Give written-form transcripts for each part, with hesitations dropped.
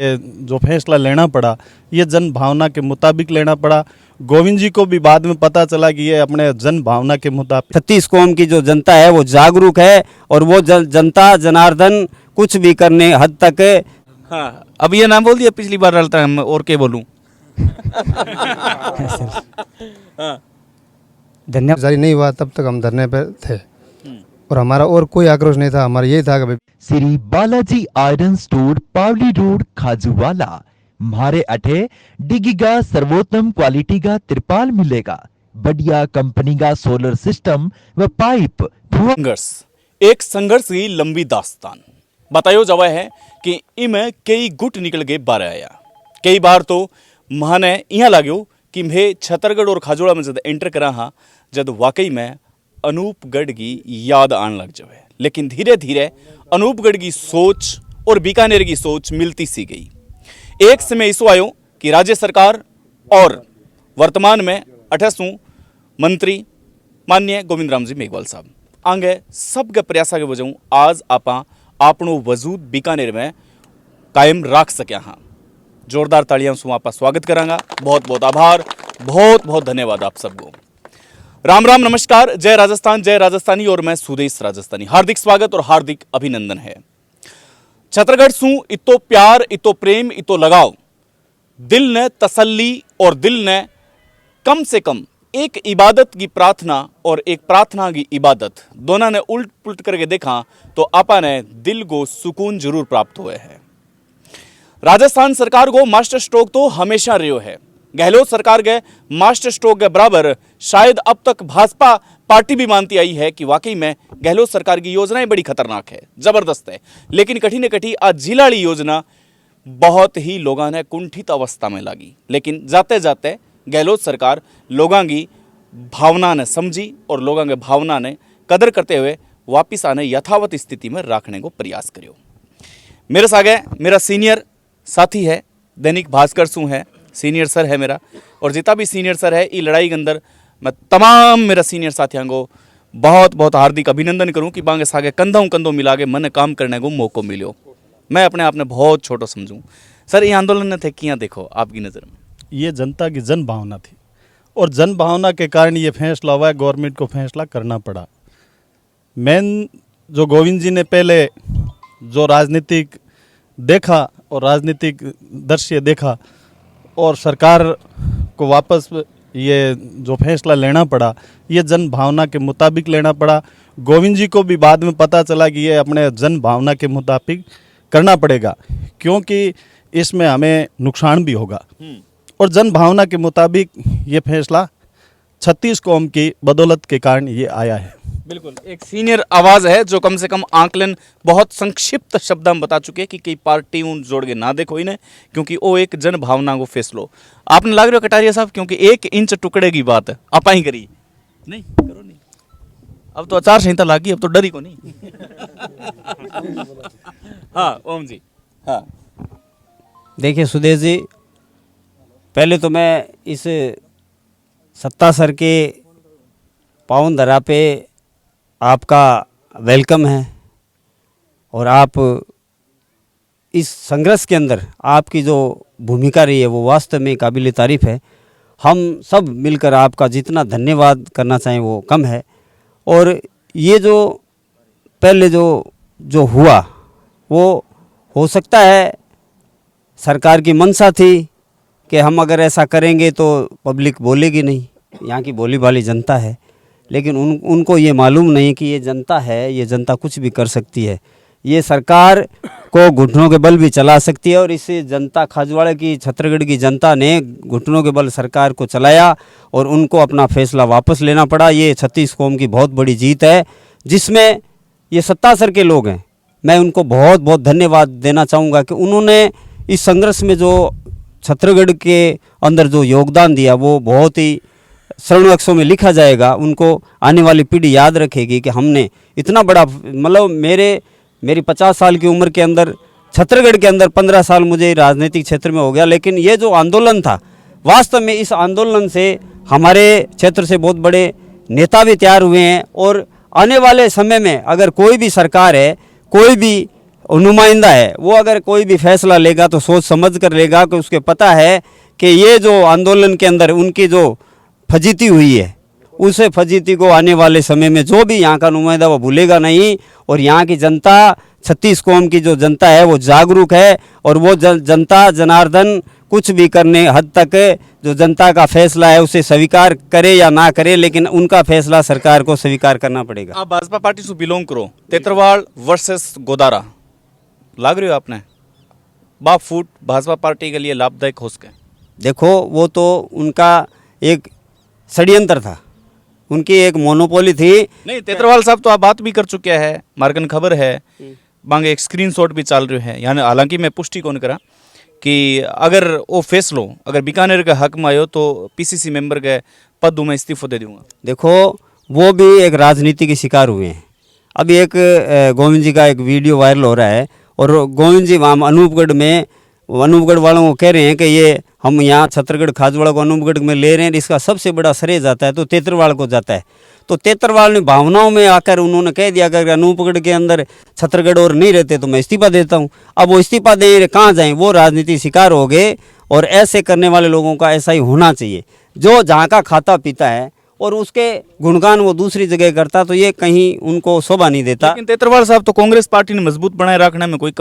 जो फैसला लेना पड़ा ये जन भावना के मुताबिक लेना पड़ा। गोविंद जी को भी बाद में पता चला कि ये अपने जन भावना के मुताबिक। 36 कौम की जो जनता है वो जागरूक है और वो जनता जनार्दन कुछ भी करने हद तक। हाँ, अब ये नाम बोल दिया, पिछली बार डलता है और क्या बोलूं। धन्यवाद। जारी नहीं हुआ तब तक हम धरने पर थे और हमारा और कोई आक्रोश नहीं था। हमारा यही था कि श्री बालाजी आयरन स्टोर पावली रोड खाजूवाला म्हारे अठे डिगीगा सर्वोत्तम क्वालिटी का तिरपाल मिलेगा। बढ़िया कंपनी का सोलर सिस्टम व पाइप। एक संघर्ष की लंबी दास्तान बतायो जवा है कि इमें कई गुट निकल के बारे आया। कई बार तो महाने यहाँ लाग्यो कि मैं छतरगढ़ और खाजोड़ा में जब एंटर करा हाँ जब वाकई में अनूपगढ़ की याद आने लग जाए। लेकिन धीरे धीरे अनूपगढ़ की सोच और बीकानेर की सोच मिलती सी गई। एक समय इसो आयो कि राज्य सरकार और वर्तमान में 28 मंत्री माननीय गोविंद राम जी मेघवाल साहब आगे सबके प्रयासा के वजह आज आपा आपनो वजूद बीकानेर में कायम रख सके हाँ। जोरदार तालियां से आपका स्वागत करांगा। बहुत बहुत आभार, बहुत बहुत धन्यवाद आप सबको। राम राम, नमस्कार, जय राजस्थान, जय राजस्थानी और मैं सुदेश राजस्थानी। हार्दिक स्वागत और हार्दिक अभिनंदन है। छत्तरगढ़ सू इतो प्यार, इतो प्रेम, इतो लगाव, दिल ने तसल्ली और दिल ने कम से कम एक इबादत की प्रार्थना और एक प्रार्थना की इबादत दोनों ने उल्ट पुलट करके देखा तो आपा ने दिल को सुकून जरूर प्राप्त हुए है। राजस्थान सरकार को मास्टर स्ट्रोक तो हमेशा रहो है। गहलोत सरकार के मास्टर स्ट्रोक के बराबर शायद अब तक भाजपा पार्टी भी मानती आई है कि वाकई में गहलोत सरकार की योजनाएं बड़ी खतरनाक है, जबरदस्त है। लेकिन कठी न कठी आज जिलाड़ी योजना बहुत ही लोगों ने कुंठित अवस्था में लगी। लेकिन जाते जाते गहलोत सरकार लोगों की भावना ने समझी और लोगों के भावना ने कदर करते हुए वापिस आने यथावत स्थिति में रखने को प्रयास करो। मेरे सागे मेरा सीनियर साथी है, दैनिक भास्कर सू है, सीनियर सर है मेरा। और जितना भी सीनियर सर है ये लड़ाई के अंदर मैं तमाम मेरा सीनियर साथियों को बहुत बहुत हार्दिक अभिनंदन करूं कि बांगे सागे कंधों कंधों मिला के मन काम करने को मौका मिलो। मैं अपने आप ने बहुत छोटा समझूं। सर ये आंदोलन ने थे किया देखो आपकी नज़र में? ये जनता की जन भावना थी और जन भावना के कारण ये फैसला हुआ है। गवर्नमेंट को फैसला करना पड़ा। मेन जो गोविंद जी ने पहले जो राजनीतिक देखा और राजनीतिक दृश्य देखा और सरकार को वापस ये जो फैसला लेना पड़ा ये जन भावना के मुताबिक लेना पड़ा। गोविंद जी को भी बाद में पता चला कि ये अपने जन भावना के मुताबिक करना पड़ेगा क्योंकि इसमें हमें नुकसान भी होगा। और जन भावना के मुताबिक ये फैसला 36 कौम की बदौलत के कारण ये आया है। बिल्कुल एक सीनियर आवाज है जो कम से कम आंकलन बहुत संक्षिप्त शब्द में बता चुके कि कई पार्टी जोड़ के ना देखो इन्हें क्योंकि वो एक जन भावना को फैसलो आपने लाग रहे हो कटारिया साहब क्योंकि 1 इंच टुकड़े की बात है आपा ही करी नहीं करो नहीं। अब तो आचार संहिता लागी, अब तो डरी को नहीं। हाँ ओम जी। हाँ देखिए सुदेश जी, पहले तो मैं इस सत्ता सर के पावन धरा पे आपका वेलकम है और आप इस संघर्ष के अंदर आपकी जो भूमिका रही है वो वास्तव में काबिल तारीफ़ है। हम सब मिलकर आपका जितना धन्यवाद करना चाहें वो कम है। और ये जो पहले जो हुआ वो हो सकता है सरकार की मंशा थी कि हम अगर ऐसा करेंगे तो पब्लिक बोलेगी नहीं, यहाँ की बोली वाली जनता है। लेकिन उनको ये मालूम नहीं कि ये जनता है, ये जनता कुछ भी कर सकती है। ये सरकार को घुटनों के बल भी चला सकती है और इस जनता खाजवाड़ा की छत्तरगढ़ की जनता ने घुटनों के बल सरकार को चलाया और उनको अपना फैसला वापस लेना पड़ा। ये 36 कौम की बहुत बड़ी जीत है जिसमें ये सत्तासर के लोग हैं। मैं उनको बहुत बहुत धन्यवाद देना चाहूँगा कि उन्होंने इस संघर्ष में जो छत्तरगढ़ के अंदर जो योगदान दिया वो बहुत ही स्वर्ण अक्षरों में लिखा जाएगा। उनको आने वाली पीढ़ी याद रखेगी कि हमने इतना बड़ा, मतलब मेरी 50 साल की उम्र के अंदर छत्तरगढ़ के अंदर 15 साल मुझे राजनीतिक क्षेत्र में हो गया। लेकिन ये जो आंदोलन था वास्तव में इस आंदोलन से हमारे क्षेत्र से बहुत बड़े नेता भी तैयार हुए हैं और आने वाले समय में अगर कोई भी सरकार है, कोई भी नुमाइंदा है, वो अगर कोई भी फैसला लेगा तो सोच समझ कर लेगा कि उसके पता है कि ये जो आंदोलन के अंदर उनकी जो फजीती हुई है, उस फजीती को आने वाले समय में जो भी यहाँ का नुमाइंदा वो भूलेगा नहीं। और यहाँ की जनता, 36 कौम की जो जनता है वो जागरूक है, और वो जनता जनार्दन कुछ भी करने हद तक जो जनता का फैसला है उसे स्वीकार करे या ना करे, लेकिन उनका फैसला सरकार को स्वीकार करना पड़ेगा। आप भाजपा पार्टी से बिलोंग करो, तेतरवाल वर्सेस गोदारा लाग रही हो आपने, बाप फूट भाजपा पार्टी के लिए लाभदायक हो सके? देखो, वो तो उनका एक षड्यंत्र था, उनकी एक मोनोपोली थी। नहीं, तेतरवाल साहब तो आप बात भी कर चुके हैं, मार्गन खबर है, मांगे एक स्क्रीनशॉट भी चल रहे हैं, यानी हालांकि मैं पुष्टि कौन करा कि अगर वो फैसलो अगर बीकानेर के हक में आयो तो पीसीसी मेंबर के पद में इस्तीफा दे दूंगा। देखो, वो भी एक राजनीति के शिकार हुए हैं। अभी एक गोविंद जी का एक वीडियो वायरल हो रहा है, और गोविंद जी वहाँ अनूपगढ़ में, अनूपगढ़ वालों को कह रहे हैं कि ये हम यहाँ छत्तरगढ़ खाजवाड़ा को अनूपगढ़ में ले रहे हैं, इसका सबसे बड़ा श्रेय जाता है तो तेतरवाल को जाता है। तो तेतरवाल ने भावनाओं में आकर उन्होंने कह दिया कि अगर अनूपगढ़ के अंदर छत्तरगढ़ और नहीं रहते तो मैं इस्तीफा देता हूँ। अब वो इस्तीफा दे कहाँ जाएँ, वो राजनीति शिकार हो गए। और ऐसे करने वाले लोगों का ऐसा ही होना चाहिए, जो जहाँ का खाता पीता है और उसके गुणगान वो दूसरी जगह करता, तो ये कहीं उनको शोभा नहीं देता। लेकिन तेतरवाल साहब तो कांग्रेस पार्टी ने मजबूत बनाए रखने में कोई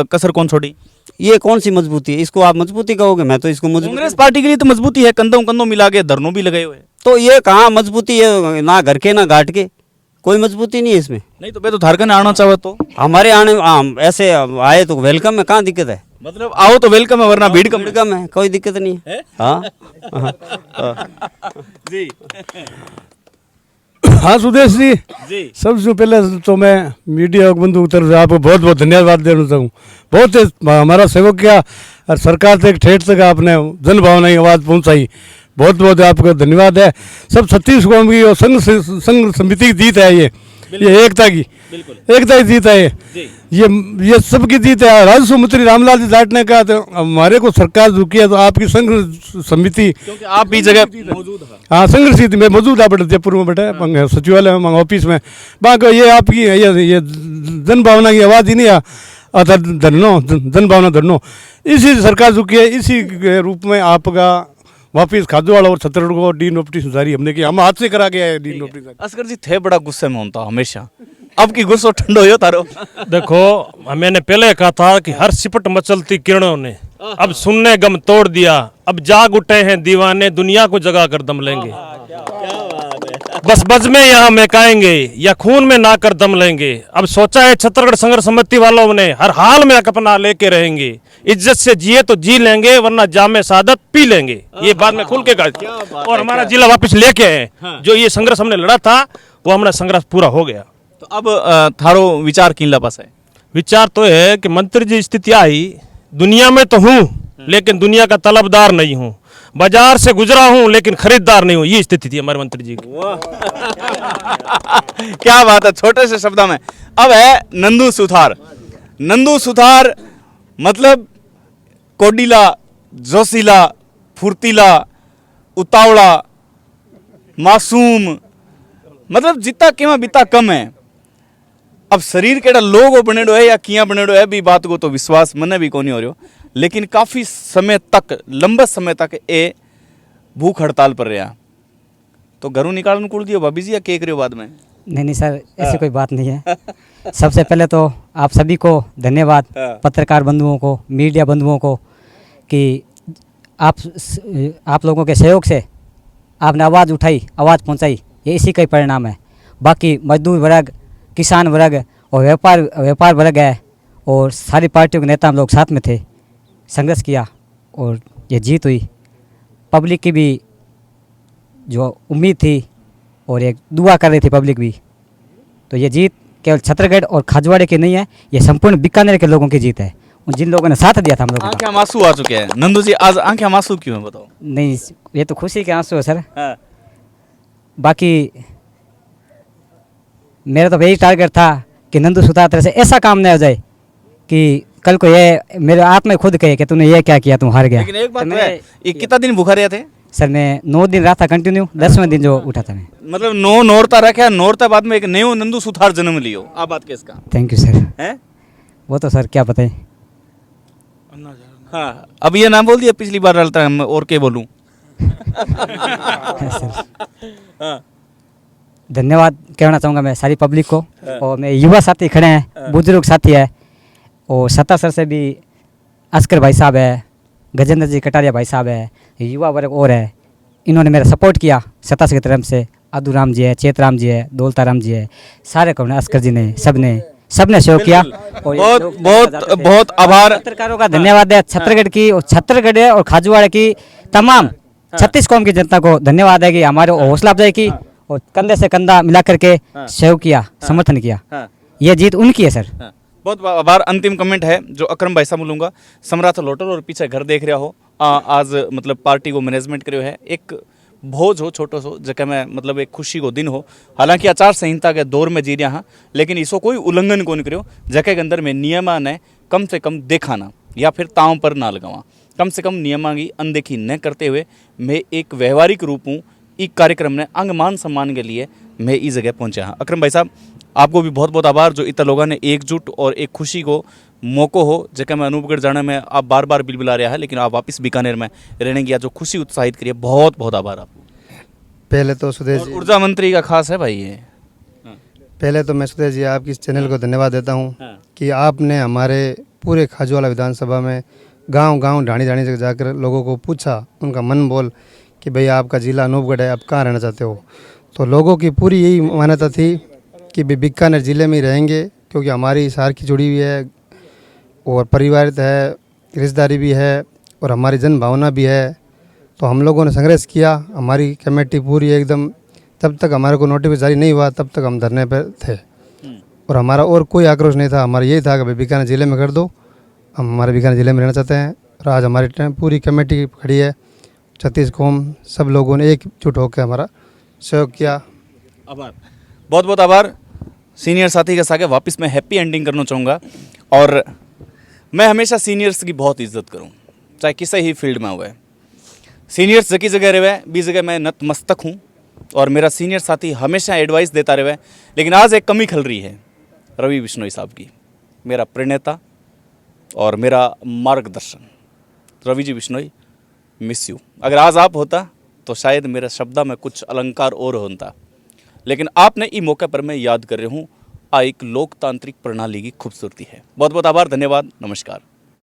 कसर कौन छोड़ी? ये कौन सी मजबूती है? इसको आप मजबूती कहोगे? मैं तो इसको मजबूती, कांग्रेस पार्टी के लिए तो मजबूती है, कंधों कंधों मिला के धरनों भी लगाए हुए हैं। तो ये कहाँ मजबूती है? ना घर के ना घाट के, कोई मजबूती नहीं है इसमें। नहीं तो मैं तो झारखंड आना चाहे तो हमारे आने ऐसे आए तो वेलकम है, कहाँ दिक्कत है? मतलब आओ तो वेलकम है, वरना भीड़ कम वेलकम है, कोई दिक्कत नहीं है। हाँ जी हाँ सुदेश जी, जी सबसे पहले तो मैं मीडिया बंधु की तरफ से आपको बहुत बहुत धन्यवाद देना चाहूँ। बहुत हमारा सेवक किया और सरकार तक ठेठ तक आपने जन भावना की आवाज़ पहुँचाई, बहुत बहुत आपका धन्यवाद है। सब 36 कौम की और संघ समिति की जीत है, ये एकता की, एकता की जीत है ये सबकी जीत है। राजस्व मंत्री रामलाल जी जाट ने कहा तो हमारे को सरकार जो किया तो आपकी संघ समिति, क्योंकि आप भी जगह मौजूद है। हाँ संघ समिति में मौजूद है, बटे जयपुर में बटे सचिवालय में ऑफिस में बाकी ये आपकी ये जन भावना की आवाज़ ही नहीं आता धरनो, जन भावना धरनो, इसी सरकार जो किया इसी के रूप में आपका वापिस खाजूवाड़ा और छत्तीसगढ़ को डी नोटिफिकेशन जारी हमने किया, हम हाथ से करा गया है डी नोटिफिकेशन। असगर जी थे बड़ा गुस्से में होता हमेशा, अब की गुस्सा ठंडो हो तारो? देखो, मैंने पहले कहा था कि हर सिपट मचलती किरणों ने अब सुनने गम तोड़ दिया, अब जाग उठे हैं दीवाने, दुनिया को जगा कर दम लेंगे। बस बज़्मे यहाँ महकाएंगे या खून में ना कर दम लेंगे। अब सोचा है छत्तीसगढ़ संघर्ष समिति वालों ने हर हाल में अपना लेके रहेंगे, इज्जत से जिए तो जी लेंगे वरना जामे सादत पी लेंगे। ये बात मैं खुल के कहा और हमारा जिला वापस लेके आए। जो ये संघर्ष हमने लड़ा था वो हमारा संघर्ष पूरा हो गया। तो अब थारो विचार किन पास है? विचार तो है कि मंत्री जी स्थिति आई, दुनिया में तो हूँ लेकिन दुनिया का तलबदार नहीं हूँ, बाजार से गुजरा हूँ लेकिन खरीदार नहीं हूँ, ये स्थिति थी हमारे मंत्री जी की। क्या बात है, छोटे से शब्दों में। अब है नंदू सुथार। नंदू सुथार मतलब कोडीला, जोशीला, फुर्तीला, उतावड़ा, मासूम, मतलब जितना कीमा बिता कम है। अब शरीर केड़ा लोग बनेडो है या किया बनेडो है भी बात को तो विश्वास मने भी को नहीं हो रहा, लेकिन काफ़ी समय तक, लंबे समय तक ये भूख हड़ताल पर रहा। तो घरों निकालने कुल दियो भाभी जी या केक रहे हो बाद में? नहीं सर, ऐसी कोई बात नहीं है। सबसे पहले तो आप सभी को धन्यवाद, पत्रकार बंधुओं को, मीडिया बंधुओं को, कि आप लोगों के सहयोग से आपने आवाज़ उठाई, आवाज़ पहुंचाई, ये इसी का ही परिणाम है। बाकी मजदूर वर्ग, किसान वर्ग और व्यापार वर्ग है और सारी पार्टियों के नेता हम लोग साथ में थे, संघर्ष किया और ये जीत हुई। पब्लिक की भी जो उम्मीद थी और एक दुआ कर रही थी पब्लिक भी, तो ये जीत केवल छत्तीसगढ़ और खाजवाड़े की नहीं है, ये संपूर्ण बीकानेर के लोगों की जीत है, उन जिन लोगों ने साथ दिया था हम लोगों आंखें आंसू आ चुके हैं। नंदू जी आज आंखें आंसू क्यों है बताओ? नहीं, ये तो खुशी के आंसू है सर। बाकी मेरा तो यही टारगेट था कि नंदू सुथार तरह से ऐसा काम नहीं हो जाए कि कल को ये मेरे आप में खुद कहे कि तूने ये क्या किया, तुम हार गया। लेकिन एक बात तो है, ये कितना दिन भूखा रहे थे? सर मैं 9 दिन रहा था कंटिन्यू, 10वें दिन जो उठा था मैं। मतलब नो नोरता रखा, नोरता बाद में एक नयो नंदू सुथार जन्म लियो। आप बात किसका थैंक यू सर। है? वो तो सर क्या बताएं। हाँ, अब ये नाम बोल दिया, पिछली बार डालता हम और क्या बोलूं। हाँ, धन्यवाद कहना चाहूँगा मैं सारी पब्लिक को, और मेरे युवा साथी खड़े हैं, बुजुर्ग साथी है, और सत्ता सर से भी अस्कर भाई साहब है, गजेंद्र जी कटारिया भाई साहब है, युवा वर्ग और है, इन्होंने मेरा सपोर्ट किया सत्ता सर की तरफ से। अदू राम जी है, चेतराम जी है, दौलता राम जी है, सारे को अस्कर जी ने सबने सहयोग किया। और बहुत बहुत बहुत आभार। पत्रकारों का धन्यवाद है, छत्तीसगढ़ की और छत्तीसगढ़ और खाजूवाड़ा की तमाम 36 कौम की जनता को धन्यवाद है कि हमारे हौसला अफजाई की और कंधे से कंधा मिला करके सहयोग किया, समर्थन किया। ये जीत उनकी है सर। बहुत आभार। अंतिम कमेंट है जो अक्रम भाई साहब बोलूंगा। सम्राट लोटर और पीछे घर देख रहा हो, आज मतलब पार्टी को मैनेजमेंट करो है, एक भोज हो छोटो सो जगह में, मतलब एक खुशी को दिन हो। हालांकि आचार संहिता के दौर में जी रहा हाँ, लेकिन इसको कोई उल्लंघन कौन करो। जगह के अंदर में नियमा ने कम से कम देखाना या फिर ताव पर ना लगावा, कम से कम नियमा की अनदेखी न करते हुए मैं एक व्यवहारिक रूप हूँ इस कार्यक्रम ने अंग मान सम्मान के लिए मैं इस जगह पहुँचा हाँ। अक्रम भाई साहब आपको भी बहुत बहुत आभार जो इतना लोगों ने एकजुट और एक खुशी को मौको हो जगह में अनूपगढ़ जाने में आप बार बार बिल बुला रहा है, लेकिन आप वापस बीकानेर में रहने की जो खुशी उत्साहित करिए, बहुत बहुत आभार आपको। पहले तो सुदेश जी, ऊर्जा मंत्री का खास है भाई ये। पहले तो मैं सुदेश जी आपकी इस चैनल को धन्यवाद देता हूँ हाँ। कि आपने हमारे पूरे खाजूवाला विधानसभा में गांव ढाणी से जाकर लोगों को पूछा, उनका मन बोल कि भाई आपका जिला अनूपगढ़ है, आप कहाँ रहना चाहते हो। तो लोगों की पूरी यही मान्यता थी कि भाई बीकानेर ज़िले में ही रहेंगे, क्योंकि हमारी सारखी जुड़ी हुई है और परिवारित है, रिश्तेदारी भी है और हमारी जन भावना भी है। तो हम लोगों ने संघर्ष किया, हमारी कमेटी पूरी एकदम, तब तक हमारे को नोटिस जारी नहीं हुआ तब तक हम धरने पर थे और हमारा और कोई आक्रोश नहीं था। हमारा यही था कि भाई बीकानेर ज़िले में कर दो, हम हमारे बीकानेर ज़िले में रहना चाहते हैं। और आज हमारी पूरी कमेटी खड़ी है, 36 कौम, सब लोगों ने एकजुट होकर हमारा सहयोग किया। आभार, बहुत बहुत आभार। सीनियर साथी के साथ वापस मैं हैप्पी एंडिंग करना चाहूँगा। और मैं हमेशा सीनियर्स की बहुत इज्जत करूँ, चाहे किसी ही फील्ड में हुए। सीनियर्स जगह जगह रहे, भी जगह मैं नतमस्तक हूँ और मेरा सीनियर साथी हमेशा एडवाइस देता रहे। लेकिन आज एक कमी खल रही है रवि बिश्नोई साहब की, मेरा प्रणेता और मेरा मार्गदर्शन। Ravi ji Bishnoi, miss you. अगर आज आप होता तो शायद मेरे शब्दा में कुछ अलंकार और होता, लेकिन आपने इस मौके पर मैं याद कर रहा हूँ, आ एक लोकतांत्रिक प्रणाली की खूबसूरती है। बहुत बहुत आभार, धन्यवाद, नमस्कार।